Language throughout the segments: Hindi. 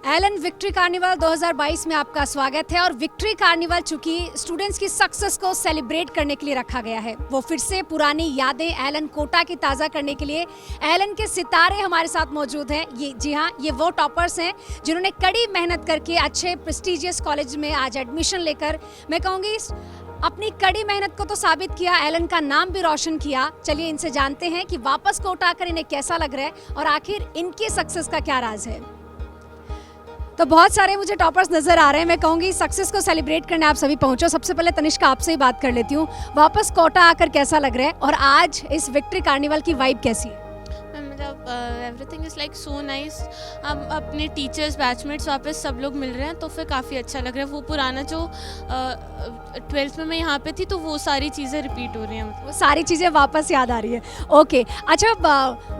एलन विक्ट्री कार्निवल 2022 में आपका स्वागत है। और विक्ट्री कार्निवल चूंकि स्टूडेंट्स की सक्सेस को सेलिब्रेट करने के लिए रखा गया है, वो फिर से पुरानी यादें एलन कोटा की ताज़ा करने के लिए एलन के सितारे हमारे साथ मौजूद हैं। ये जी हाँ, ये वो टॉपर्स हैं जिन्होंने कड़ी मेहनत करके अच्छे प्रेस्टिजियस कॉलेज में आज एडमिशन लेकर, मैं कहूँगी अपनी कड़ी मेहनत को तो साबित किया, एलन का नाम भी रोशन किया। चलिए इनसे जानते हैं कि वापस कोटा आकर इन्हें कैसा लग रहा है और आखिर इनकी सक्सेस का क्या राज है। तो बहुत सारे मुझे टॉपर्स नजर आ रहे हैं। मैं कहूँगी सक्सेस को सेलिब्रेट करने आप सभी पहुंचो। सबसे पहले तनिष्का आपसे ही बात कर लेती हूँ, वापस कोटा आकर कैसा लग रहा है और आज इस विक्ट्री कार्निवल की वाइब कैसी है? मतलब everything is like so nice. हम अपने टीचर्स बैचमेट्स वापस सब लोग मिल रहे हैं तो फिर काफ़ी अच्छा लग रहा है। वो पुराना जो 12th में मैं यहाँ पे थी तो वो सारी चीज़ें रिपीट हो रही हैं, वो सारी चीज़ें वापस याद आ रही है। ओके, अच्छा,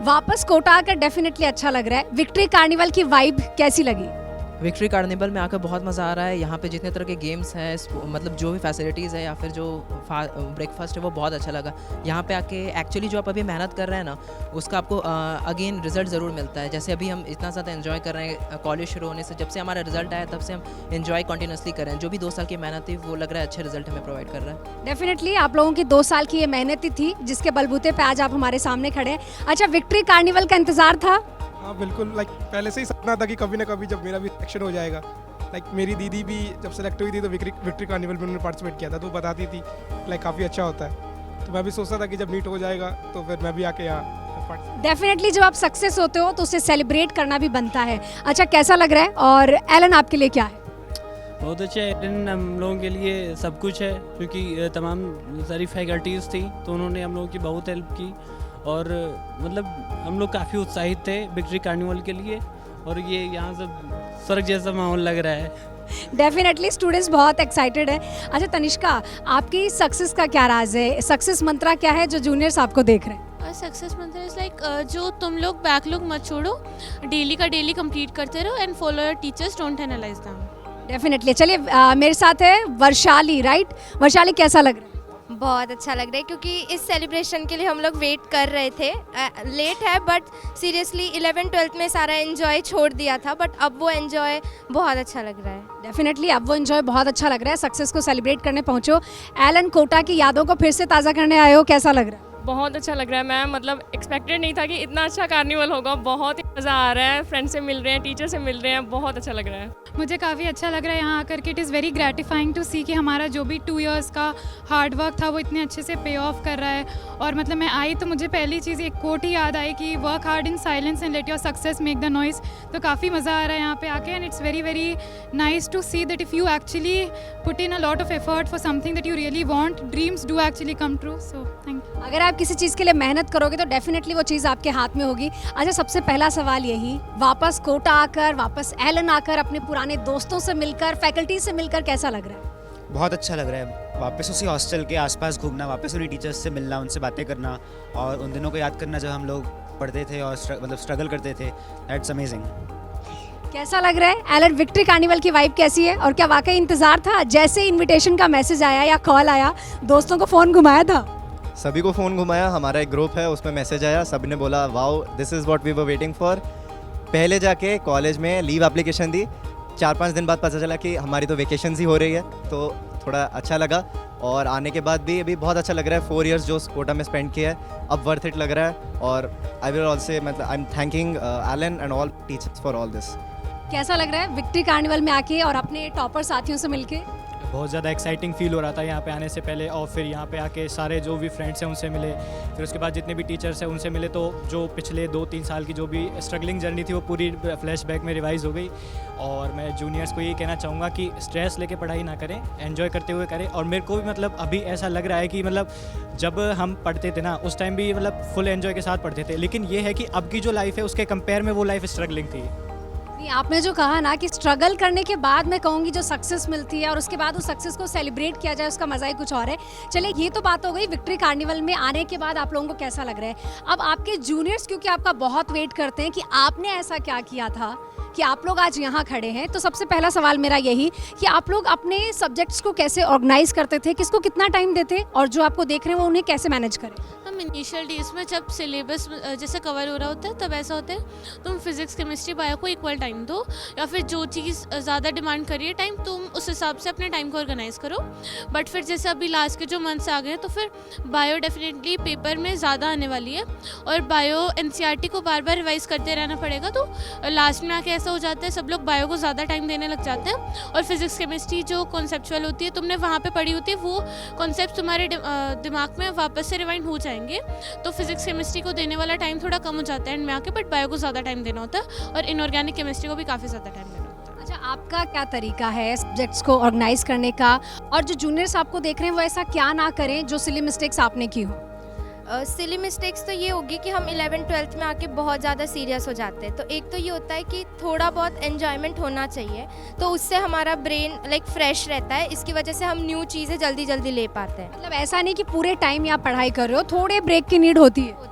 वापस कोटा आकर डेफिनेटली अच्छा लग रहा है। विक्ट्री कार्निवल की वाइब कैसी लगी? विक्ट्री कार्निवल में आकर बहुत मज़ा आ रहा है। यहाँ पे जितने तरह के गेम्स हैं, मतलब जो भी फैसिलिटीज़ है या फिर जो ब्रेकफास्ट है वो बहुत अच्छा लगा। यहाँ पे आके एक्चुअली जो आप अभी मेहनत कर रहे हैं ना, उसका आपको अगेन रिजल्ट ज़रूर मिलता है। जैसे अभी हम इतना ज़्यादा एंजॉय कर रहे हैं कॉलेज शुरू होने से, जब से हमारा रिजल्ट आया तब से हम एंजॉय कंटिन्यूसली कर रहे हैं। जो भी 2 साल की मेहनत थी वो लग रहा है अच्छे रिजल्ट हमें प्रोवाइड कर रहा है। डेफिनेटली आप लोगों की 2 साल की ये मेहनत ही थी जिसके बलबूते पे आज आप हमारे सामने खड़े हैं। अच्छा, विक्ट्री कार्निवल का इंतजार था? हाँ बिल्कुल, पहले से ही सपना था कि कभी ना कभी जब मेरा भी सिलेक्शन हो जाएगा। मेरी दीदी भी जब सेलेक्ट हुई थी तो विक्ट्री कार्निवल में उन्होंने पार्टिसिपेट किया था, तो बताती थी काफ़ी अच्छा होता है। तो मैं भी सोचता था कि जब नीट हो जाएगा तो फिर मैं भी आके यहाँ। डेफिनेटली जब आप सक्सेस होते हो तो उसे सेलिब्रेट करना भी बनता है। अच्छा, कैसा लग रहा है और एलन आपके लिए क्या है? बहुत अच्छा है। एलन हम लोगों के लिए सब कुछ है, क्योंकि तमाम सारी फैकल्टीज़ थी तो उन्होंने हम लोगों की बहुत हेल्प की और मतलब हम लोग काफ़ी उत्साहित थे विक्ट्री कार्निवल के लिए और ये यहाँ सब स्वर्ग जैसा माहौल लग रहा है। डेफिनेटली स्टूडेंट्स बहुत एक्साइटेड है। अच्छा तनिष्का, आपकी सक्सेस का क्या राज है? सक्सेस मंत्रा क्या है जो जूनियर्स आपको देख रहे हैं? सक्सेस मंत्र इज़ लाइक जो तुम लोग बैकलॉग मत छोड़ो, डेली का डेली कंप्लीट करते रहो and follow your teachers, don't analyse them. Definitely. चलिए मेरे साथ है वर्षाली, राइट? वर्षाली, कैसा लग रहा है? बहुत अच्छा लग रहा है क्योंकि इस सेलिब्रेशन के लिए हम लोग वेट कर रहे थे। लेट है बट सीरियसली 11th-12th में सारा एंजॉय छोड़ दिया था, बट अब वो एंजॉय बहुत अच्छा लग रहा है। डेफिनेटली अब वो एंजॉय बहुत अच्छा लग रहा है। सक्सेस को सेलिब्रेट करने पहुंचो, एलन कोटा की यादों को फिर से ताज़ा करने आए हो, कैसा लग रहा है? बहुत अच्छा लग रहा है मैम, मतलब एक्सपेक्टेड नहीं था कि इतना अच्छा कार्निवल होगा। बहुत ही मज़ा आ रहा है, फ्रेंड से मिल रहे हैं, टीचर से मिल रहे हैं, बहुत अच्छा लग रहा है। मुझे काफ़ी अच्छा लग रहा है यहाँ आकर के। It is very gratifying to see कि हमारा जो भी 2 years का हार्ड वर्क था वो इतने अच्छे से पे ऑफ कर रहा है। और मतलब मैं आई तो मुझे पहली चीज़ एक कोट ही याद आई कि work hard in silence and let your success make the noise. तो काफ़ी मज़ा आ रहा है यहाँ पे आके and it's very very nice to see that if you actually put in a lot of effort for something that you really want, dreams do actually come true. So thank you. अगर आप किसी चीज़ के लिए मेहनत करोगे तो डेफिनेटली वो चीज़ आपके हाथ में होगी। अच्छा, सबसे पहला सवाल यही, वापस कोटा आकर, वापस एलन आकर, अपने पुराने दोस्तों से मिलकर, फैकल्टी से मिलकर कैसा लग रहा है? बहुत अच्छा लग रहा है। वापस उसी हॉस्टल के आसपास घूमना, वापस उन्हीं टीचर्स से मिलना, उनसे बातें करना और उन दिनों को याद करना जब हम लोग पढ़ते थे और मतलब स्ट्रगल करते थे। That's amazing. कैसा लग रहा है एलन? विक्ट्री कार्निवल की वाइब कैसी है और क्या वाकई इंतज़ार था? जैसे इन्विटेशन का मैसेज आया या कॉल आया, दोस्तों को फ़ोन घुमाया था? सभी को फ़ोन घुमाया। हमारा एक ग्रुप है, उसमें मैसेज आया, सब ने बोला wow this is what we were waiting for. पहले जाके कॉलेज में लीव एप्लीकेशन दी, 4-5 दिन बाद पता चला कि हमारी तो वेकेशन ही हो रही है, तो थोड़ा अच्छा लगा। और आने के बाद भी अभी बहुत अच्छा लग रहा है। 4 years जो कोटा में स्पेंड किया है अब वर्थ इट लग रहा है। और आई विल ऑल्सो मतलब I am thanking Allen and all teachers for all this. कैसा लग रहा है विक्ट्री कार्निवल में आके और अपने टॉपर साथियों से मिलके? बहुत ज़्यादा एक्साइटिंग फील हो रहा था यहाँ पे आने से पहले और फिर यहाँ पे आके सारे जो भी फ्रेंड्स हैं उनसे मिले, फिर उसके बाद जितने भी टीचर्स हैं उनसे मिले, तो जो पिछले 2-3 साल की जो भी स्ट्रगलिंग जर्नी थी वो पूरी फ्लैशबैक में रिवाइज़ हो गई। और मैं जूनियर्स को ये कहना चाहूँगा कि स्ट्रेस लेके पढ़ाई ना करें, एंजॉय करते हुए करें। और मेरे को भी मतलब अभी ऐसा लग रहा है कि मतलब जब हम पढ़ते थे ना उस टाइम भी मतलब फुल एंजॉय के साथ पढ़ते थे, लेकिन ये है कि अब की जो लाइफ है उसके कंपेयर में वो लाइफ स्ट्रगलिंग थी। आपने जो कहा ना कि स्ट्रगल करने के बाद मैं कहूँगी जो सक्सेस मिलती है और उसके बाद उस सक्सेस को सेलिब्रेट किया जाए, उसका मज़ा ही कुछ और है। चलिए, ये तो बात हो गई विक्ट्री कार्निवल में आने के बाद आप लोगों को कैसा लग रहा है। अब आपके जूनियर्स क्योंकि आपका बहुत वेट करते हैं कि आपने ऐसा क्या किया था कि आप लोग आज यहाँ खड़े हैं, तो सबसे पहला सवाल मेरा यही कि आप लोग अपने सब्जेक्ट्स को कैसे ऑर्गेनाइज करते थे, किसको कितना टाइम देते, और जो आपको देख रहे हैं वो उन्हें कैसे मैनेज करें? हम इनिशियल डेज में जब सिलेबस जैसे कवर हो रहा होता है तब ऐसा होता है तुम फिजिक्स केमिस्ट्री बायो को इक्वल टाइम दो, या फिर जो चीज़ ज़्यादा डिमांड कर रही है टाइम तुम उस हिसाब से अपने टाइम को ऑर्गेनाइज करो। बट फिर जैसे अभी लास्ट के जो मंथ्स आ गए हैं तो फिर बायो डेफिनेटली पेपर में ज़्यादा आने वाली है और बायो एनसीईआरटी को बार बार रिवाइज करते रहना पड़ेगा, तो लास्ट में आके ऐसा हो जाता है सब लोग बायो को ज़्यादा टाइम देने लग जाते हैं और फिजिक्स केमिस्ट्री जो कॉन्सेप्चुअल होती है तुमने वहाँ पे पढ़ी होती है वो कॉन्सेप्ट तुम्हारे दिमाग में वापस से रिवाइंड हो जाएंगे, तो फिजिक्स केमिस्ट्री को देने वाला टाइम थोड़ा कम हो जाता है एंड में आके, बट बायो को ज़्यादा टाइम देना होता है और इनऑर्गेनिक केमिस्ट्री को भी काफ़ी ज़्यादा टाइम देना होता है। अच्छा, आपका क्या तरीका है सब्जेक्ट्स को ऑर्गेनाइज करने का, और जो जूनियर्स आपको देख रहे हैं वो ऐसा क्या ना करें जो सिली मिस्टेक्स आपने की हो? सिली मिस्टेक्स तो ये होगी कि हम 11th-12th में आके बहुत ज़्यादा सीरियस हो जाते हैं। तो एक तो ये होता है कि थोड़ा बहुत एन्जॉयमेंट होना चाहिए, तो उससे हमारा ब्रेन फ्रेश रहता है, इसकी वजह से हम न्यू चीज़ें जल्दी जल्दी ले पाते हैं। मतलब ऐसा नहीं कि पूरे टाइम आप पढ़ाई कर रहे हो, थोड़े ब्रेक की नीड होती है।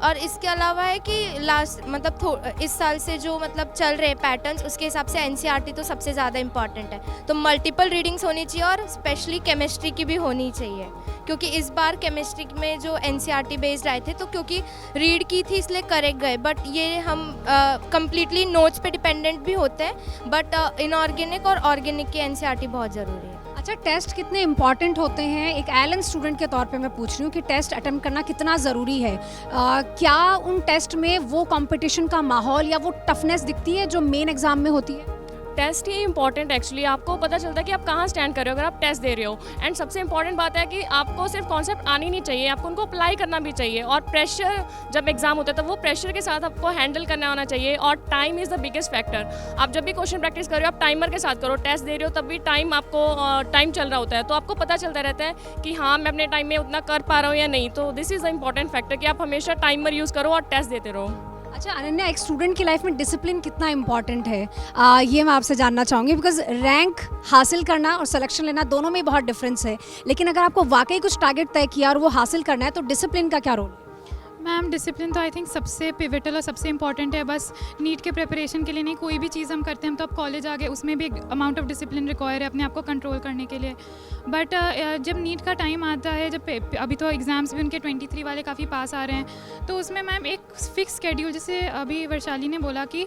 और इसके अलावा है कि इस साल से जो चल रहे पैटर्न्स उसके हिसाब से एनसीईआरटी तो सबसे ज़्यादा इम्पॉर्टेंट है, तो मल्टीपल रीडिंग्स होनी चाहिए और स्पेशली केमिस्ट्री की भी होनी चाहिए, क्योंकि इस बार केमिस्ट्री में जो एनसीईआरटी बेस्ड आए थे तो क्योंकि रीड की थी इसलिए करेक्ट गए, बट ये हम कम्प्लीटली नोट्स पे डिपेंडेंट भी होते हैं, बट इनऑर्गेनिक और ऑर्गेनिक की एनसीईआरटी बहुत ज़रूरी है। अच्छा, टेस्ट कितने इम्पॉर्टेंट होते हैं? एक एलन स्टूडेंट के तौर पे मैं पूछ रही हूँ कि टेस्ट अटेम्प्ट करना कितना ज़रूरी है? क्या उन टेस्ट में वो कंपटीशन का माहौल या वो टफनेस दिखती है जो मेन एग्जाम में होती है? टेस्ट ही इंपॉर्टेंट एक्चुअली, आपको पता चलता है कि आप कहाँ स्टैंड कर रहे हो अगर आप टेस्ट दे रहे हो। एंड सबसे इंपॉर्टेंट बात है कि आपको सिर्फ कॉन्सेप्ट आनी नहीं चाहिए, आपको उनको अप्लाई करना भी चाहिए, और प्रेशर जब एग्जाम होता है तो वो प्रेशर के साथ आपको हैंडल करना आना चाहिए, और time is the biggest factor. आप जब भी क्वेश्चन प्रैक्टिस कर रहे हो आप टाइमर के साथ करो, टेस्ट दे रहे हो तब भी टाइम चल रहा होता है, तो आपको पता चलता रहता है कि हाँ मैं अपने टाइम में उतना कर पा रहा हूँ या नहीं। तो this is the important factor कि आप हमेशा टाइमर यूज़ करो और टेस्ट देते रहो। अच्छा अनन्या, एक स्टूडेंट की लाइफ में डिसिप्लिन कितना इम्पॉर्टेंट है, ये मैं आपसे जानना चाहूँगी, बिकॉज रैंक हासिल करना और सिलेक्शन लेना दोनों में बहुत डिफरेंस है, लेकिन अगर आपको वाकई कुछ टारगेट तय किया और वो हासिल करना है तो डिसिप्लिन का क्या रोल है? मैम, डिसिप्लिन तो आई थिंक सबसे पिवटल और सबसे इंपॉर्टेंट है। बस नीट के प्रिपरेशन के लिए नहीं, कोई भी चीज़ हम करते हैं तो अब कॉलेज आ गए उसमें भी एक अमाउंट ऑफ डिसिप्लिन रिक्वायर है अपने आप को कंट्रोल करने के लिए। बट जब नीट का टाइम आता है, जब अभी तो एग्ज़ाम्स भी उनके 23 वाले काफ़ी पास आ रहे हैं, तो उसमें मैम एक फिक्स शेड्यूल, जैसे अभी वर्षाली ने बोला कि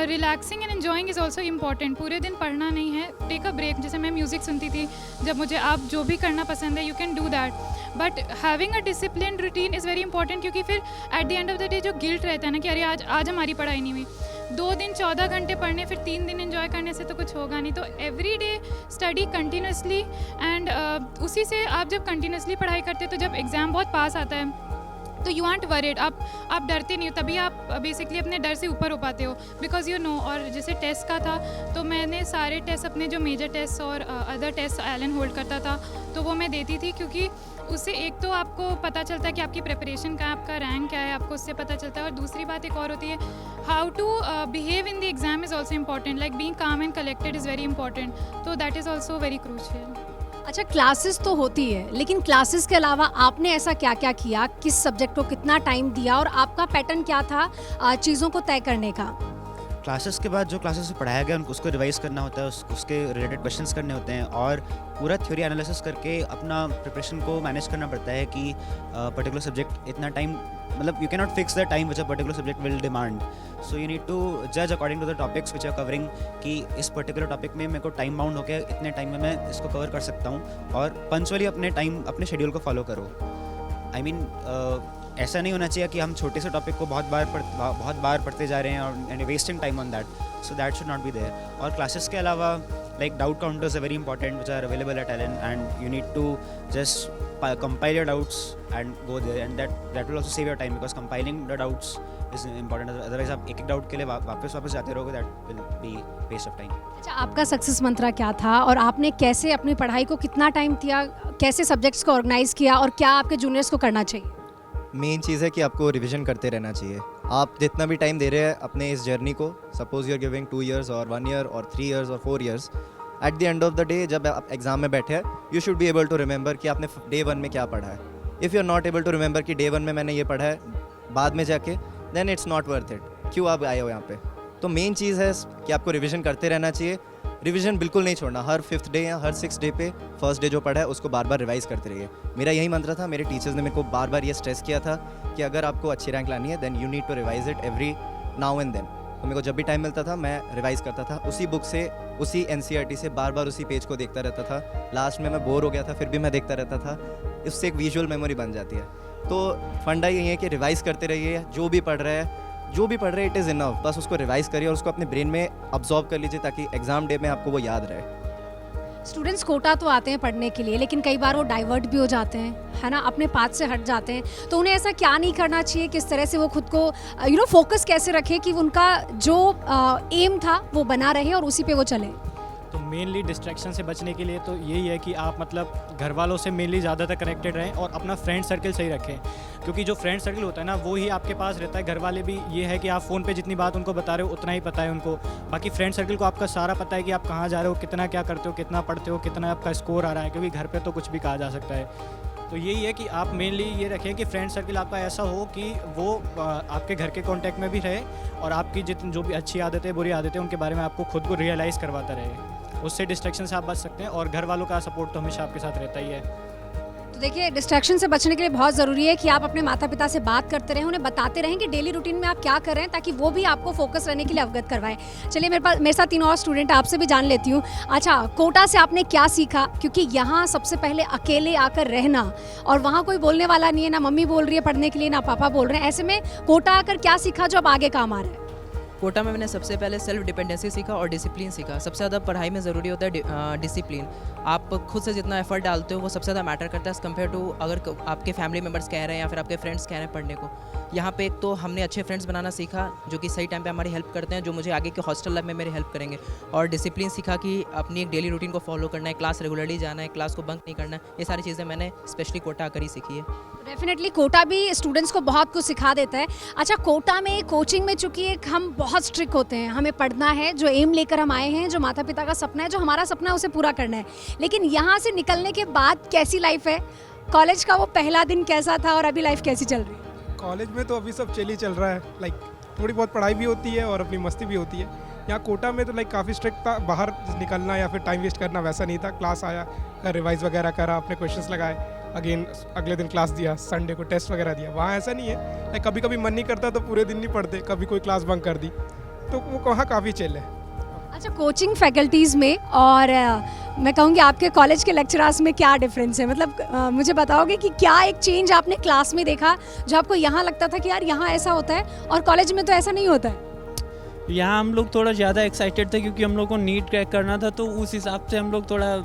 relaxing and enjoying is also important. पूरे दिन पढ़ना नहीं है, टेक अ ब्रेक। जैसे मैं म्यूज़िक सुनती थी जब मुझे, आप जो भी करना पसंद है you can do that, but having a discipline routine is very important, क्योंकि फिर eight the end of the day जो गिल्ट रहता है ना कि अरे आज हमारी पढ़ाई नहीं हुई, 2 दिन 14 घंटे पढ़ने फिर 3 दिन एंजॉय करने से तो कुछ होगा नहीं। तो every day study continuously, and उसी से आप जब कंटिन्यूसली पढ़ाई करते हैं तो जब एग्ज़ाम बहुत पास आता है तो यू आंट वरीड, आप डरते नहीं हो, तभी आप बेसिकली अपने डर से ऊपर हो पाते हो, बिकॉज यू नो। और जैसे टेस्ट का था तो मैंने सारे टेस्ट अपने जो मेजर टेस्ट और अदर टेस्ट एलन होल्ड करता था तो वो मैं देती थी, क्योंकि उससे एक तो आपको पता चलता है कि आपकी प्रिपरेशन का, आपका रैंक क्या है, आपको उससे पता चलता है। और दूसरी बात एक और होती है, how to behave in the exam is also important, like being calm and collected is very important, तो that is also very crucial. अच्छा, क्लासेस तो होती है, लेकिन क्लासेस के अलावा आपने ऐसा क्या क्या किया, किस सब्जेक्ट को कितना टाइम दिया और आपका पैटर्न क्या था चीज़ों को तय करने का? क्लासेस के बाद जो क्लासेस में पढ़ाया गया उसको रिवाइज करना होता है, उसके रिलेटेड क्वेश्चंस करने होते हैं और पूरा थ्योरी एनालिसिस करके अपना प्रिपरेशन को मैनेज करना पड़ता है कि पर्टिकुलर सब्जेक्ट इतना टाइम, मतलब you can not fix the time which a particular subject will demand, so you need to जज according to the topics which are covering, कि इस पर्टिकुलर टॉपिक में मेरे को टाइम बाउंड होकर इतने टाइम में मैं इसको कवर कर सकता हूँ, और पंचुअली अपने शेड्यूल को फॉलो करो। आई मीन ऐसा नहीं होना चाहिए कि हम छोटे से टॉपिक को बहुत बार पढ़ते जा रहे हैं और and wasting time on that, so that should not be there. और क्लासेस के अलावा like doubt counters are very important which are available at Allen, and you need to just compile your doubts and go there, and that will also save your time, because compiling the doubts is important. Otherwise आप एक डाउट के लिए वापस जाते रहोगे, that will be waste of time. अच्छा, आपका सक्सेस मंत्रा क्या था और आपने कैसे अपनी पढ़ाई को कितना टाइम दिया, कैसे सब्जेक्ट्स को ऑर्गेनाइज किया और क्या आपके जूनियर्स को करना चाहिए? मेन चीज़ है कि आपको रिवीजन करते रहना चाहिए। आप जितना भी टाइम दे रहे हैं अपने इस जर्नी को, suppose you are giving 2 years और 1 year और 3 years और 4 years, at the end of the day जब आप एग्जाम में बैठे हैं you should be able to remember कि आपने डे 1 में क्या पढ़ा है। If you are not able to remember कि डे 1 में मैंने ये पढ़ा है बाद में जाके, then it's not worth it. क्यों आप आए हो यहाँ पे? तो मेन चीज़ है कि आपको रिवीजन करते रहना चाहिए, रिवीजन बिल्कुल नहीं छोड़ना, हर 5th डे या हर 6th डे पे फर्स्ट डे जो पढ़ा है उसको बार बार रिवाइज करते रहिए। मेरा यही मंत्र था, मेरे टीचर्स ने मेरे को बार बार ये स्ट्रेस किया था कि अगर आपको अच्छी रैंक लानी है then you need to revise it every now and then. तो मेरे को जब भी टाइम मिलता था मैं रिवाइज करता था, उसी बुक से, उसी NCERT से बार बार उसी पेज को देखता रहता था। लास्ट में मैं बोर हो गया था फिर भी मैं देखता रहता था, इससे एक विजुअल मेमोरी बन जाती है। तो फंडा यही है कि रिवाइज करते रहिए, जो भी पढ़ रहे इट इज़ इनफ, बस उसको रिवाइज करिए और उसको अपने ब्रेन में अब्जॉर्ब कर लीजिए ताकि एग्जाम डे में आपको वो याद रहे। स्टूडेंट्स कोटा तो आते हैं पढ़ने के लिए, लेकिन कई बार वो डाइवर्ट भी हो जाते हैं, है ना, अपने पाथ से हट जाते हैं। तो उन्हें ऐसा क्या नहीं करना चाहिए, किस तरह से वो खुद को फोकस कैसे रखें कि उनका जो एम था वो बना रहे और उसी पे वो चले? तो मेनली डिस्ट्रैक्शन से बचने के लिए तो यही है कि आप मतलब घर वालों से मेनली ज़्यादातर कनेक्टेड रहें और अपना फ्रेंड सर्कल सही रखें, क्योंकि जो फ्रेंड सर्कल होता है ना वो ही आपके पास रहता है। घर वाले भी ये है कि आप फ़ोन पे जितनी बात उनको बता रहे हो उतना ही पता है उनको, बाकी फ्रेंड सर्कल को आपका सारा पता है कि आप कहाँ जा रहे हो, कितना क्या करते हो, कितना पढ़ते हो, कितना आपका स्कोर आ रहा है, क्योंकि घर पर तो कुछ भी कहा जा सकता है। तो यही है कि आप मेनली ये रखें कि फ्रेंड सर्कल आपका ऐसा हो कि वो आपके घर के कांटेक्ट में भी रहे और आपकी जितनी जो भी अच्छी आदतें बुरी आदतें उनके बारे में आपको खुद को रियलाइज़ करवाता रहे। उससे डिस्ट्रैक्शन से आप बच सकते हैं और घर वालों का सपोर्ट तो हमेशा आपके साथ रहता ही है। तो देखिए, डिस्ट्रैक्शन से बचने के लिए बहुत ज़रूरी है कि आप अपने माता पिता से बात करते रहें, उन्हें बताते रहें कि डेली रूटीन में आप क्या कर रहे हैं, ताकि वो भी आपको फोकस रहने के लिए अवगत करवाएं। चलिए, मेरे साथ 3 और स्टूडेंट, आपसे भी जान लेती हूँ। अच्छा, कोटा से आपने क्या सीखा? क्योंकि यहाँ सबसे पहले अकेले आकर रहना और वहाँ कोई बोलने वाला नहीं है, ना मम्मी बोल रही है पढ़ने के लिए, ना पापा बोल रहे हैं, ऐसे में कोटा आकर क्या सीखा जो अब आगे काम आ रहा है? कोटा में मैंने सबसे पहले सेल्फ डिपेंडेंसी सीखा और डिसिप्लिन सीखा। सबसे ज़्यादा पढ़ाई में ज़रूरी होता है डिसिप्लिन। आप खुद से जितना एफर्ट डालते हो वो सबसे ज़्यादा मैटर करता है एज़ कम्पेयर टू अगर आपके फैमिली मेम्बर्स कह रहे हैं या फिर आपके फ्रेंड्स कह रहे हैं पढ़ने को। यहाँ पे एक तो हमने अच्छे फ्रेंड्स बनाना सीखा जो कि सही टाइम पे हमारी हेल्प करते हैं, जो मुझे आगे के हॉस्टल लाइफ में मेरी हेल्प करेंगे। और डिसिप्लिन सीखा कि अपनी एक डेली रूटीन को फॉलो करना है, क्लास रेगुलरली जाना है, क्लास को बंक नहीं करना है। ये सारी चीज़ें मैंने स्पेशली कोटा आकर ही सीखी है। डेफिनेटली कोटा भी स्टूडेंट्स को बहुत कुछ सिखा देता है। अच्छा, कोटा में कोचिंग में चूँकि हम बहुत स्ट्रिक्ट होते हैं, हमें पढ़ना है, जो एम लेकर हम आए हैं, जो माता पिता का सपना है, जो हमारा सपना है उसे पूरा करना है। लेकिन यहाँ से निकलने के बाद कैसी लाइफ है? कॉलेज का वो पहला दिन कैसा था और अभी लाइफ कैसी चल रही है? कॉलेज में तो अभी सब चिल ही चल रहा है, लाइक थोड़ी बहुत पढ़ाई भी होती है और अपनी मस्ती भी होती है। यहाँ कोटा में तो लाइक काफ़ी स्ट्रिक्ट था, बाहर निकलना या फिर टाइम वेस्ट करना वैसा नहीं था। क्लास आया, रिवाइज वगैरह करा, अपने क्वेश्चंस लगाए, अगेन अगले दिन क्लास दिया, संडे को टेस्ट वगैरह दिया। वहाँ ऐसा नहीं है, लाइक कभी कभी मन नहीं करता तो पूरे दिन नहीं पढ़ते, कभी कोई क्लास बंक कर दी, तो वो वहाँ काफ़ी चिल है। अच्छा, कोचिंग फैकल्टीज़ में और मैं कहूँगी आपके कॉलेज के लेक्चरर्स में क्या डिफरेंस है? मतलब मुझे बताओगे कि क्या एक चेंज आपने क्लास में देखा जो आपको यहाँ लगता था कि यार यहाँ ऐसा होता है और कॉलेज में तो ऐसा नहीं होता है? यहाँ हम लोग थोड़ा ज़्यादा एक्साइटेड थे क्योंकि हम लोग को नीट क्रैक करना था, तो उस हिसाब से हम लोग थोड़ा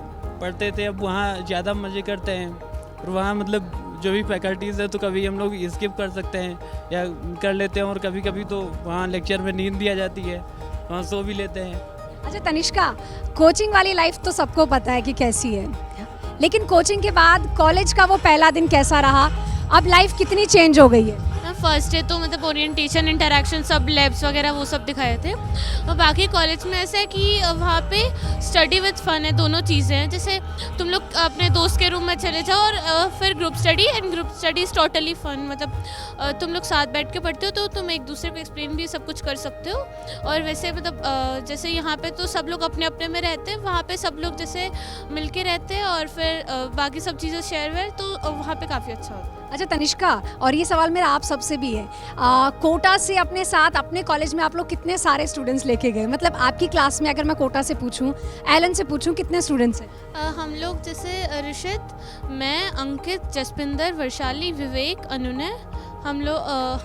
पढ़ते थे। अब वहाँ ज़्यादा मज़े करते हैं और वहाँ मतलब जो भी फैकल्टीज़ है तो कभी हम लोग स्किप कर सकते हैं या कर लेते हैं, और कभी कभी तो वहाँ लेक्चर में नींद भी आ जाती है, वहाँ सो भी लेते हैं। अच्छा तनिष्का, कोचिंग वाली लाइफ तो सबको पता है कि कैसी है, लेकिन कोचिंग के बाद कॉलेज का वो पहला दिन कैसा रहा? अब लाइफ कितनी चेंज हो गई है? फर्स्ट डे तो मतलब ओरिएंटेशन, इंटरेक्शन, सब लैब्स वगैरह वो सब दिखाए थे। और बाकी कॉलेज में ऐसा है कि वहाँ पे स्टडी विद फन है, दोनों चीज़ें हैं। जैसे तुम लोग अपने दोस्त के रूम में चले जाओ और फिर group study, and group study is totally fun. मतलब तुम लोग साथ बैठ के पढ़ते हो तो तुम एक दूसरे को एक्सप्लेन भी सब कुछ कर सकते हो। और वैसे मतलब जैसे यहाँ पे तो सब लोग अपने अपने में रहते हैं, वहाँ पे सब लोग जैसे मिल के रहते हैं और फिर बाकी सब चीज़ें शेयर वेयर, तो वहाँ पे काफ़ी अच्छा होता है। अच्छा तनिष्का, और ये सवाल मेरा आप सबसे भी है, कोटा से अपने साथ अपने कॉलेज में आप लोग कितने सारे स्टूडेंट्स लेके गए? मतलब आपकी क्लास में अगर मैं कोटा से पूछूं, एलन से पूछूं, कितने स्टूडेंट्स हैं? हम लोग जैसे ऋषित, मैं, अंकित, जसपिंदर, वर्षाली, विवेक, अनुनय, हम लोग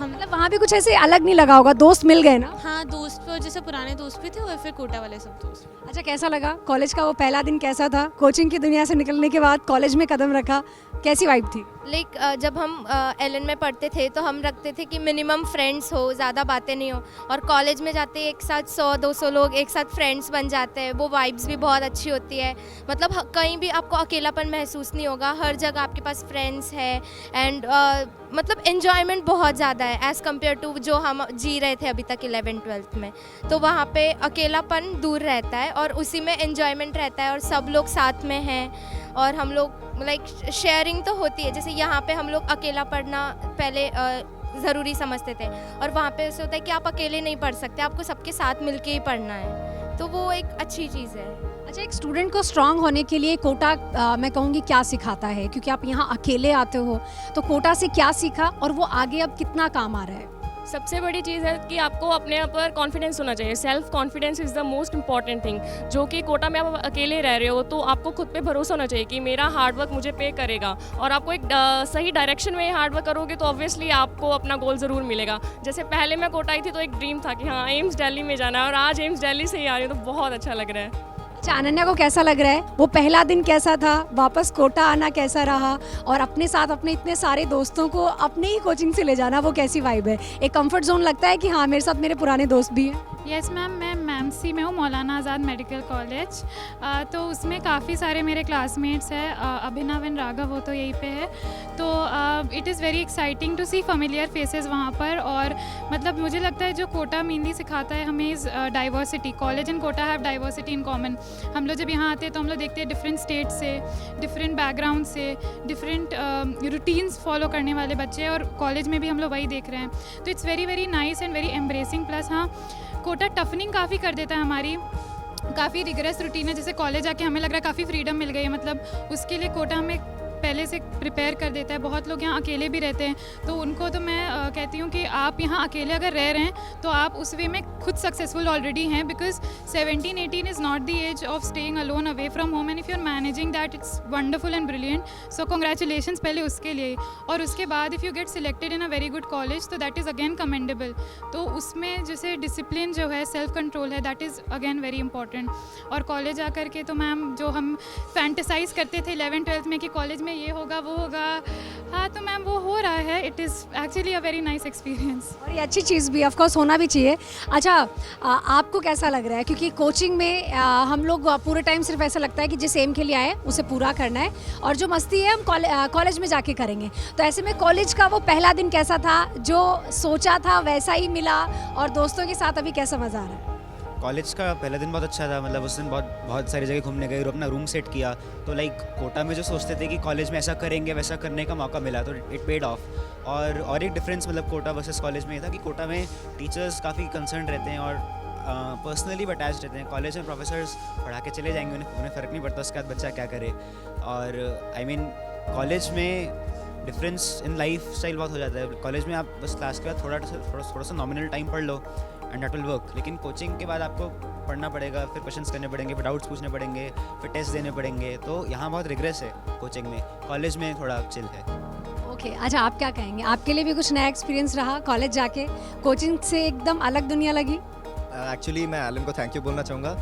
मतलब वहाँ भी कुछ ऐसे अलग नहीं लगा होगा, दोस्त मिल गए ना? हाँ, दोस्त तो जैसे पुराने दोस्त भी थे और फिर कोटा वाले सब दोस्त। अच्छा, कैसा लगा कॉलेज का वो पहला दिन? कैसा था कोचिंग की दुनिया से निकलने के बाद कॉलेज में कदम रखा, कैसी वाइब थी? लाइक जब हम एलन में पढ़ते थे तो हम रखते थे कि मिनिमम फ्रेंड्स हो, ज़्यादा बातें नहीं हो, और कॉलेज में जाते एक साथ 100-200 लोग एक साथ फ्रेंड्स बन जाते हैं। वो वाइब्स भी बहुत अच्छी होती है, मतलब कहीं भी आपको अकेलापन महसूस नहीं होगा, हर जगह आपके पास फ्रेंड्स है। एंड मतलब एन्जॉयमेंट बहुत ज़्यादा है एज़ कम्पेयर टू जो हम जी रहे थे अभी तक 11th-12th में। तो वहाँ पे अकेलापन दूर रहता है और उसी में एन्जॉयमेंट रहता है और सब लोग साथ में हैं और हम लोग लाइक शेयरिंग तो होती है। जैसे यहाँ पे हम लोग अकेला पढ़ना पहले ज़रूरी समझते थे, और वहाँ पे ऐसे होता है कि आप अकेले नहीं पढ़ सकते, आपको सबके साथ मिलके ही पढ़ना है, तो वो एक अच्छी चीज़ है। अच्छा, एक स्टूडेंट को स्ट्रांग होने के लिए कोटा मैं कहूँगी क्या सिखाता है, क्योंकि आप यहाँ अकेले आते हो, तो कोटा से क्या सीखा और वो आगे अब कितना काम आ रहा है? सबसे बड़ी चीज़ है कि आपको अपने आप पर कॉन्फिडेंस होना चाहिए। Self confidence is the most important thing. जो कि कोटा में आप अकेले रह रहे हो तो आपको खुद पे भरोसा होना चाहिए कि मेरा हार्डवर्क मुझे पे करेगा, और आपको एक सही डायरेक्शन में हार्डवर्क करोगे तो ऑब्वियसली आपको अपना गोल ज़रूर मिलेगा। जैसे पहले मैं कोटा आई थी तो एक ड्रीम था कि हाँ एम्स दिल्ली में जाना है, और आज एम्स दिल्ली से ही आ रही हूँ तो बहुत अच्छा लग रहा है। अच्छा, अनन्या को कैसा लग रहा है? वो पहला दिन कैसा था, वापस कोटा आना कैसा रहा, और अपने साथ अपने इतने सारे दोस्तों को अपने ही कोचिंग से ले जाना, वो कैसी वाइब है? एक कंफर्ट जोन लगता है कि हाँ मेरे साथ मेरे पुराने दोस्त भी हैं? यस मैम, मैं मैमसी में हूँ, मौलाना आज़ाद मेडिकल कॉलेज। तो उसमें काफ़ी सारे मेरे क्लासमेट्स हैं, अभिनव एंड राघव, वो तो यहीं पे है। तो it is very exciting to see familiar faces वहाँ पर, और मतलब मुझे लगता है जो कोटा मेनली सिखाता है हमें is diversity. College and Kota have diversity in common. हम लोग जब यहाँ आते हैं तो हम लोग देखते हैं डिफरेंट स्टेट से, डिफरेंट बैकग्राउंड से, डिफरेंट रूटीन्स फॉलो करने वाले बच्चे, और कॉलेज में भी हम लोग वही देख रहे हैं। तो it's very very nice and very embracing. Plus हाँ, कोटा टफनिंग काफ़ी कर देता है हमारी, काफ़ी रिगरस रूटीन है। जैसे कॉलेज आके हमें लग रहा है काफ़ी फ्रीडम मिल गई है, मतलब उसके लिए कोटा हमें पहले से प्रिपेयर कर देता है। बहुत लोग यहाँ अकेले भी रहते हैं, तो उनको तो मैं कहती हूँ कि आप यहाँ अकेले अगर रह रहे हैं तो आप उस वे में खुद सक्सेसफुल ऑलरेडी हैं, because 17-18 is not the age of staying alone away from home, and if you are managing that it's wonderful and brilliant. So congratulations पहले उसके लिए, और उसके बाद if you get selected in a very good college तो दैट इज़ अगेन कमेंडेबल। तो उसमें जैसे डिसिप्लिन जो है, सेल्फ कंट्रोल है, that is again very important. और कॉलेज आकर के तो मैम जो हम फैंटेसाइज करते थे 11th-12th में कि कॉलेज में ये होगा वो होगा, हाँ तो मैम वो हो रहा है। It is actually a very nice experience, और ये अच्छी चीज़ भी ऑफ कोर्स होना भी चाहिए। अच्छा, आपको कैसा लग रहा है? क्योंकि कोचिंग में हम लोग पूरे टाइम सिर्फ ऐसा लगता है कि जिस एम के लिए आए उसे पूरा करना है, और जो मस्ती है हम कॉलेज में जाके करेंगे। तो ऐसे में कॉलेज का वो पहला दिन कैसा था? जो सोचा था वैसा ही मिला, और दोस्तों के साथ अभी कैसा मज़ा आ रहा है? कॉलेज का पहला दिन बहुत अच्छा था, मतलब उस दिन बहुत सारी जगह घूमने गए और अपना रूम सेट किया। तो लाइक कोटा में जो सोचते थे कि कॉलेज में ऐसा करेंगे वैसा करने का मौका मिला, तो इट पेड ऑफ। और एक डिफरेंस मतलब कोटा वर्सेस कॉलेज में ये था कि कोटा में टीचर्स काफ़ी कंसर्न रहते हैं और पर्सनली अटैच रहते हैं। कॉलेज में प्रोफेसर्स पढ़ा के चले जाएंगे, उन्हें फ़र्क नहीं पड़ता उसके बाद बच्चा क्या करे। और आई मीन कॉलेज में डिफरेंस इन लाइफ स्टाइल बहुत हो जाता है। कॉलेज में आप बस क्लास के बाद थोड़ा सा नॉमिनल टाइम पढ़ लो एंड दैट विल वर्क, लेकिन कोचिंग के बाद आपको पढ़ना पड़ेगा, फिर क्वेश्चंस करने पड़ेंगे, फिर डाउट्स पूछने पड़ेंगे, फिर टेस्ट देने पड़ेंगे। तो यहाँ बहुत रिग्रेस है कोचिंग में, कॉलेज में थोड़ा चिल है। ओके, अच्छा आप क्या कहेंगे? आपके लिए भी कुछ नया एक्सपीरियंस रहा कॉलेज जाके? कोचिंग से एकदम अलग दुनिया लगी? एक्चुअली मैं एलन को थैंक यू बोलना चाहूँगा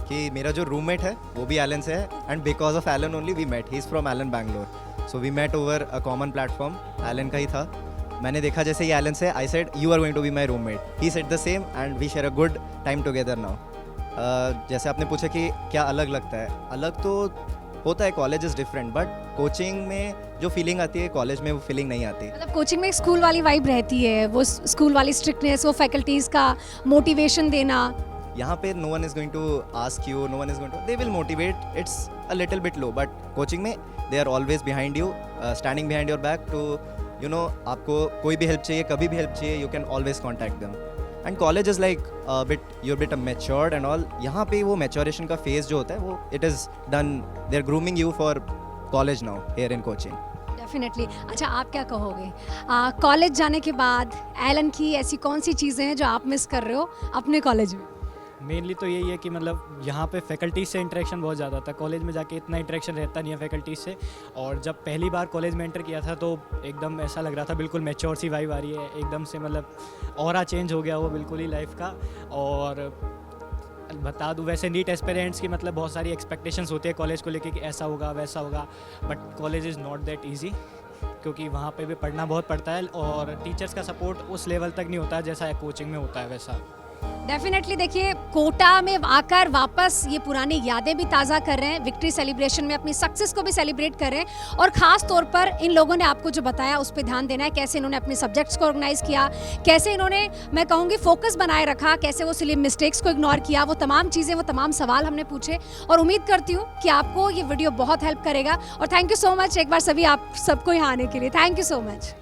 कि मेरा जो रूममेट है वो भी एलन से है, and because of Allen only we met. He is from Allen Bangalore, so we met over a common platform, Allen का ही था। मैंने देखा जैसे ही एलन से, I said you are going to be my roommate, he said the same, and we share a good time together now. जैसे आपने पूछा कि क्या अलग लगता है, अलग तो होता है, college is different, but coaching में जो फीलिंग आती है कॉलेज में वो फीलिंग नहीं आती। मतलब कोचिंग में एक स्कूल वाली वाइब रहती है, वो स्कूल वाली स्ट्रिक्टनेस, वो फैकल्टीज़ का मोटिवेशन देना। यहाँ पे no one is going to ask you, no one is going to, they will motivate, it's a little bit low, but coaching में they are always behind you, standing behind your back to you know, आपको कोई भी हेल्प चाहिए, कभी भी हेल्प चाहिए, you can always contact them. And college is like bit your bit matured and all. यहाँ पे वो मैच्योरेशन का फेज जो होता है वो it is done, they are grooming you for college now here in coaching. Definitely. अच्छा, आप क्या कहोगे कॉलेज जाने के बाद? एलन की ऐसी कौन सी चीज़ें हैं जो आप मिस कर रहे हो अपने कॉलेज में? मेनली तो यही है कि मतलब यहाँ पे फैकल्टीज से इंटरेक्शन बहुत ज़्यादा था। कॉलेज में जाके इतना इंटरेक्शन रहता नहीं है फैकल्टीज से, और जब पहली बार कॉलेज में एंटर किया था तो एकदम ऐसा लग रहा था बिल्कुल मैच्योर सी वाइब आ रही है एकदम से, मतलब ऑरा चेंज हो गया वो बिल्कुल ही लाइफ का। और बता दूँ वैसे नीट एस्पिरेंट्स की मतलब बहुत सारी एक्सपेक्टेशंस होती है कॉलेज को लेके कि ऐसा होगा वैसा होगा, but college is not that easy, क्योंकि वहाँ पे भी पढ़ना बहुत पड़ता है और टीचर्स का सपोर्ट उस लेवल तक नहीं होता है जैसा कोचिंग में होता है वैसा। डेफिनेटली। देखिए, कोटा में आकर वापस ये पुरानी यादें भी ताज़ा कर रहे हैं, विक्ट्री सेलिब्रेशन में अपनी सक्सेस को भी सेलिब्रेट कर रहे हैं, और ख़ास तौर पर इन लोगों ने आपको जो बताया उस पर ध्यान देना है, कैसे इन्होंने अपने सब्जेक्ट्स को ऑर्गेनाइज किया, कैसे इन्होंने मैं कहूँगी फोकस बनाए रखा, कैसे वो सिली मिस्टेक्स को इग्नोर किया, वो तमाम चीज़ें, वो तमाम सवाल हमने पूछे, और उम्मीद करती हूँ कि आपको ये वीडियो बहुत हेल्प करेगा। और थैंक यू सो मच एक बार सभी आप सबको यहाँ आने के लिए, थैंक यू सो मच।